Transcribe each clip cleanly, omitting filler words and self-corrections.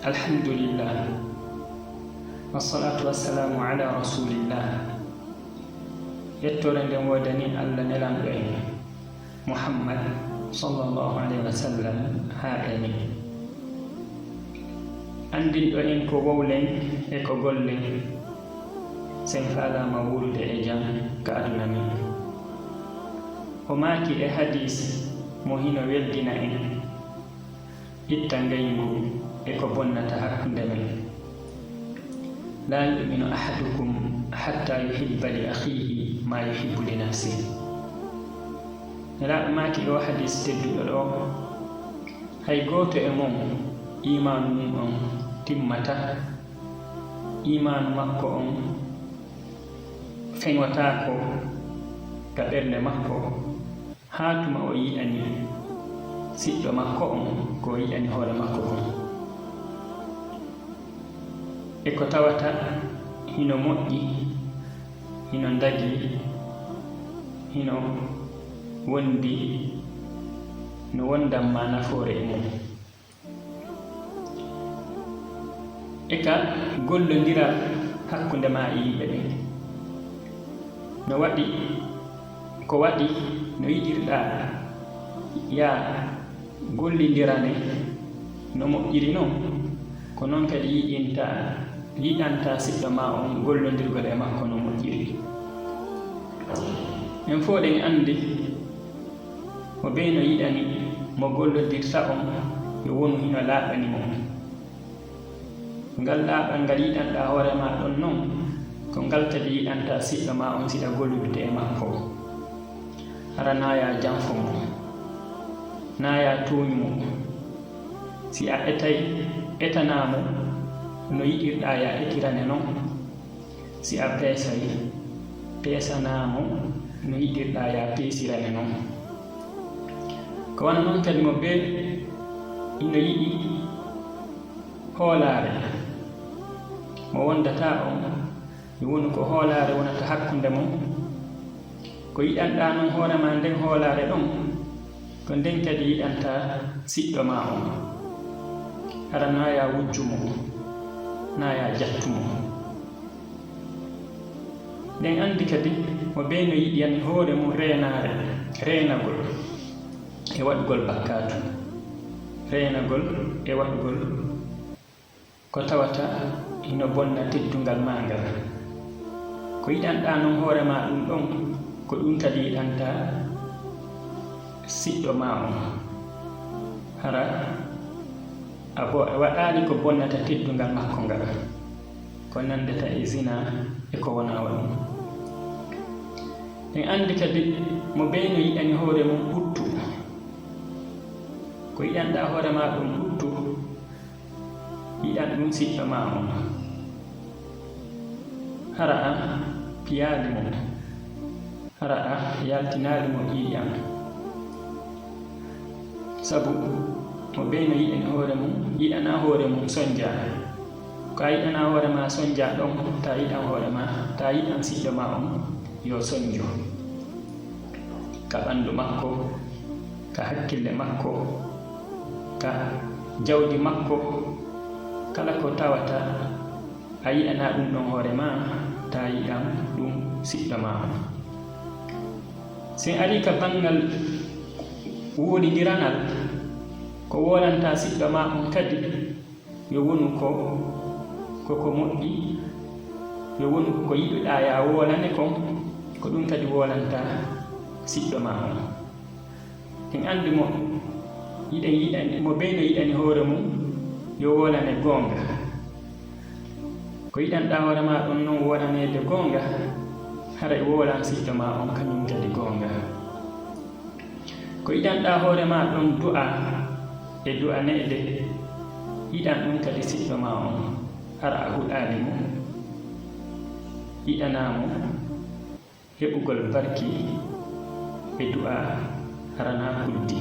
Alhamdulillah, wassalatu wassalamu ala rasulillah. Yettore nden wodani Allah nelanɗo en Muhammad sallallahu alaihi wasallam haɗani andinɗo en ko wowlen e ko gollen sen falama wulude e jam ka aduna min. O maaki e hadis mo hino weldina en itta ngaygu e ko bonnata hakkunde men. La yuminu ahadukum hatta yuhibba li akhihi ma yuhibbu li nafsihi. Nelaɗo maaki o hadis tedduɗo ɗo, hay goto e mon imanu mum on timmata, imanu makko on feŋotako ga ɓernde makko ha tuma o yi'ani siɗɗo makko on ko yi'ani hoore makko on. E ko tawata hino moƴƴi, hino ndagi, hino wondi no wondanma nafoore e mum. E ka gollondira hakkunde ma e yimɓe ɓen. No waɗi ko waɗi no yiɗirɗa ya gollindirane no moƴƴiri noon, ko noon kadi yiɗanta siɗɗo ma on gollondirgol e makko no moƴƴiri. En fof ɗen andi mo ɓe no yiɗani mo gollondirta on yo wonu hino laaɓani mo. Ngal laaɓal ngal yiɗanɗa hoore ma ɗon noon ko ngal kadi yiɗanta siɗɗo ma on siɗa gollude e makko. Hara naya janfo mo, naya tuuñu mo. Si a etanamo no yiɗirɗa ya etirane noon, si a peesanamo no yiɗirɗa ya peesirane noon. Ko wana noon kadi mo ɓe ino yiɗi hoolare mo wondata on yo wonu ko hoolare wonata hakkunde mon. Ko yiɗanɗa noon hoorema nden hoolare ɗon ko nden kadi yiɗanta siɗɗo ma on. Hara naya wujjumo, naya jattumo. Nden andi kadi mo ɓe no yiɗiyani hoore mum renagol e waɗugol bakkatu, renagol e waɗugol ko tawata ino bonna teddungal ma ngal. Ko yiɗanɗa noon hoorema ɗum ɗon ko ɗum kadi yiɗanta siɗɗo ma on. Hara a waɗani ko bonnata teddungal makko ngal, ko nandata e zina e ko wona waɗum. En andi kadi mo ɓe no yiɗani hoore mum ɓuttu. Ko yiɗanɗa hoore ma ɗum ɓuttu, yiɗan ɗum siɗɗo ma on. Hara a piyali mo, hara a yaltinali mo ƴiƴam. Sabu mo ɓe no yiɗani hoore mum, yiɗana hoore mum sonja. Ko a yiɗana hoore ma sonja ɗon, ta yiɗan hoore ma, ta yiɗan siɗɗo ma on yo sonjo. Ka ɓandu makko, ka hakkille makko, ka jawdi makko, kala ko tawata a yiɗana ɗum ɗon hoore ma, ta yiɗan ɗum siɗɗo ma on. Sen ari ka bangal woɗidiranal, ko wolanta siɗɗo ma on kadi yo wonu koko moƴƴi, yo wonu ko yiɗuɗa ya wolane kon, ko ɗum kadi wolanta siɗɗo ma on. En andi mo ɓe no yiɗani hoore mum yo wolane gonga. Ko yiɗanɗa hoore ma ɗon noon wolanede gonga, hara e wolan siɗɗo ma on kañum kadi gonga. Ko yiɗanɗa hoore ma ɗon du'a e du'anede, yiɗan ɗum kadi siɗɗo ma on, hara a huɗani mo, yiɗanamo heɓugol barki e du'a harana kuddi.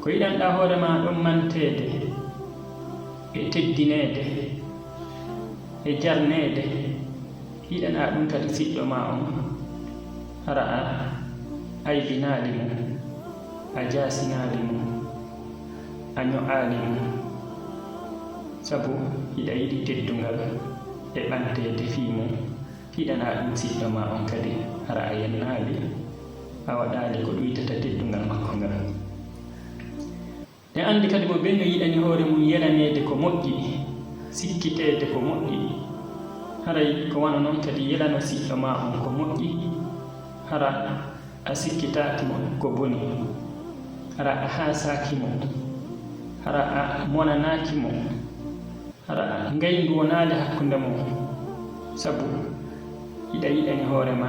Ko yiɗanɗa hoore ma ɗon mantede e teddinede e jarnede, yiɗana ɗum kadi siɗɗo ma on, hara a aybinali mo, a jasinali mo, a ño'ali mo, sabu hiɗa yiɗi teddungal e ɓantede fii mum hiɗana ɗum siɗɗo ma on kadi hara a yennaali a waɗaali ko ɗuytata teddungal makko ngal. en anndi kadi mo ɓen no yiɗani hoore mum yelanede ko moƴƴi sikkiteede ko moƴƴi haray ko wona noon kadi yelano siɗɗo ma on ko moƴƴi hara a sikkitaaki mo ko boni hara a haasaaki mo hara a monanaaki mo hara a ngayndu wonaade hakkunde mo sabu hiɗa yiɗani hoore ma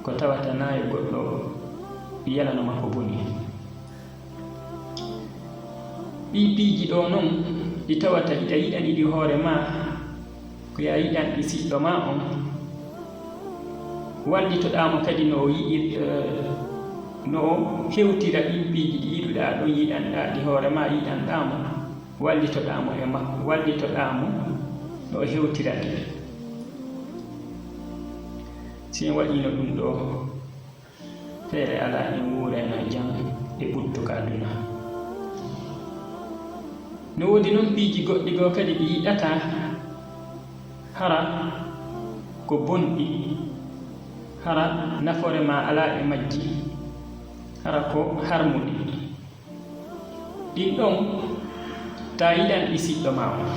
ko tawata nayi goɗɗo yelanoma ko boni. ɓiiji ɗo noon ɗi tawata hiɗa yiɗani ɗi hoore ma ko ya yiɗan ɗi siɗɗo ma on wallitoɗamo kadi no yiɗi no hewtira ɗin ɓiiji ɗi yiɗuɗa ɗon yiɗanɗa ɗi hoore ma yiɗanɗamo wallitoɗamo e makko wallitoɗamo no hewtira ɗi. si en waɗino ɗum ɗo feere ala en wuureno jam e ɓuttuka aduna. no woodi noon ɓiiji goɗɗi goo kadi ɗi yiɗata hara ko bonɗi hara nafoore ma ala e majji hara ko harmuɗi ɗin ɗon ta yiɗan ɗi siɗɗo ma on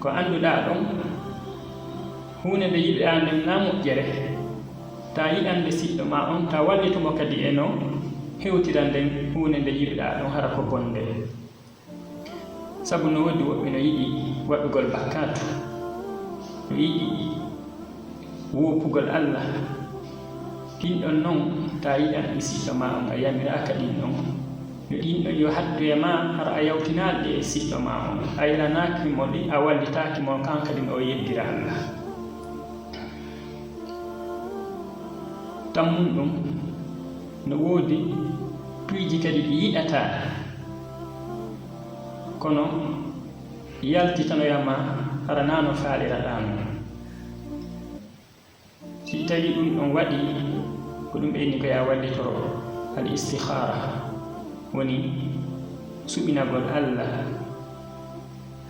ko annduɗa ɗon hunde nde yiɗɗa nden na moƴƴere ta yiɗande siɗɗo ma on ta wallitumo kadi e no hewtira nden hunde nde yiɗɗa ɗon hara ko bonde sabu no woodi woɓɓe no yiɗi waɗugol bakkatu no yiɗi woppugol Allah ɗin ɗon noon ta yiɗan ɗi siɗɗo ma on a yamiraka ɗin ɗon no ɗin ɗon yo haddu e ma hara a yawtinaɗi e siɗɗo ma on a yelanaki mo ɗi a wallitaki mo kankadi o yeddira Allah. tammum ɗum no woodi piiji kadi ɗi yiɗata kono yaltitanoyama hara nano faaliraɗano si tawi ɗum ɗon waɗi ko ɗum ɓeyni ko ya wallitoro al istikhara woni suɓinagol Allah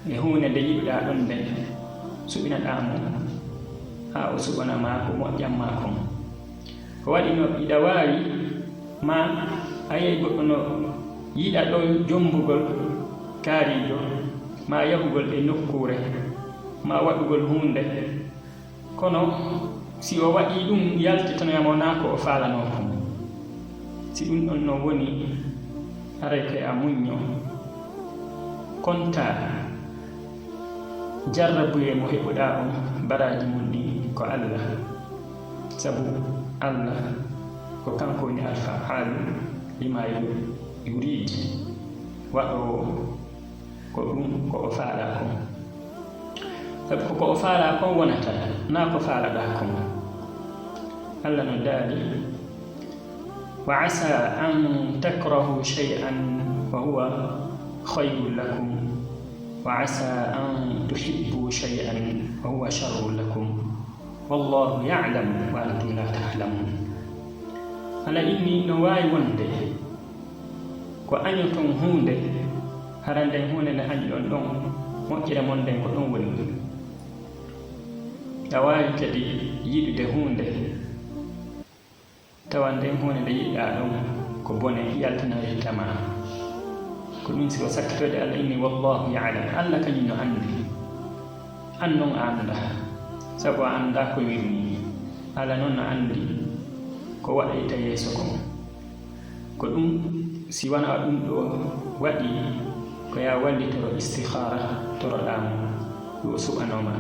e hunde nde yiɗuɗa ɗon nden suɓinaɗamo ha o suɓanama ko moƴƴanma kon ko waɗi no iɗa waawi ma a yehi goɗɗo no yiɗa ɗo jombugol kaarijo ma yahugol e nokkure ma waɗugol hunde kono si o waɗi ɗum yaltitanoyamo na ko o faalano kon si ɗum ɗon no woni haray koye a muñño konta jarrabuye mo heɓuɗa on baraji mum ɗi ko Allah sabu Allah ko kanko woni alfa'alu lima yuridi waɗo ko ɗum ko o faala kon sabu ko o faala kon wonata na ko faalaɗa kon. Allah no daali wa asa an takrahu shay'an wa huwa khayrun lakum wa asa an tuhibbu shay'an wa huwa sharrun lakum wallahu ya'lamu wa antum la ta'lamun. ala inni no waawi wonde ko añoton hunde hara nden hunde nde añɗon ɗon moƴƴere mon nden ko ɗon woni a waawi kadi yiɗude hunde tawa nden hunde nde yiɗɗa ɗon ko bone yaltinoytama ko ɗum siko sakkitode Allah inni wallahu ya'lam Allah kañum no anndi an noon a annda sabu a annda ko wirni Allah noon no anndi ko waɗayta yeeso kon ko ɗum si wona ɗum ɗo waɗi ko ya wallitoro istikhara toroɗamo yo suɓanoma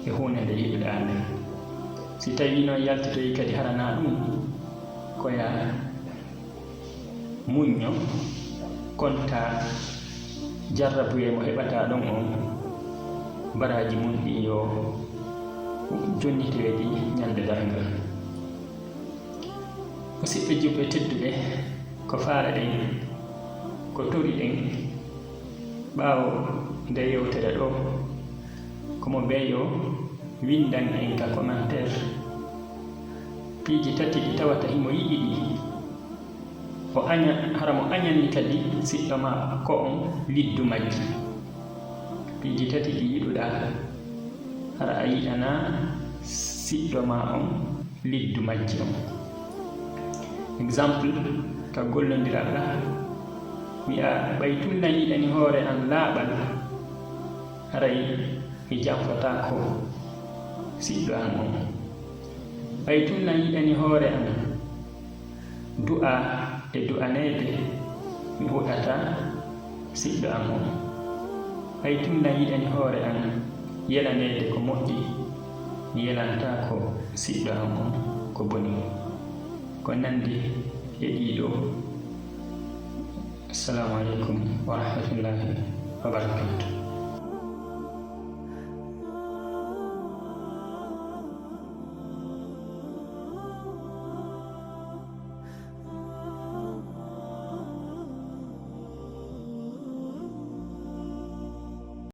e hunde nde yiɗuɗa nde si tawi noon yaltitoyi kadi harana ɗum ko ya muñño konta jarrabuye mo heɓata ɗon on baraji mum ɗi yo jonniteɗi ñande darngal. musidɓe julɓe tedduɓe ko faala ɗen ko tori ɗen ɓaawo nde yewtere ɗo komo ɓeeyo windan en ka commentaire piiji tati ɗi tawata himo yiɗi ɗi hara mo añanni kadi siɗɗo ma ko on liddu majji. Piiji tati ɗi yiɗuɗa hara a yiɗana siɗɗo ma on liddu majji on. Exemple ka gollondiral la wi'a ɓaytum na yiɗani hoore an laaɓal haray mi janfatako siɗɗo an on. ɓaytum na yiɗani hoore an du'a e du'aneede mi huɗata siɗɗo an on. ɓaytum na yiɗani hoore an yelaneede ko moƴƴi mi yelantako siɗɗo an on ko boni ko nandi e ɗiɗo. Assalamu alaikum wa rahmatullahi wa barakatuh.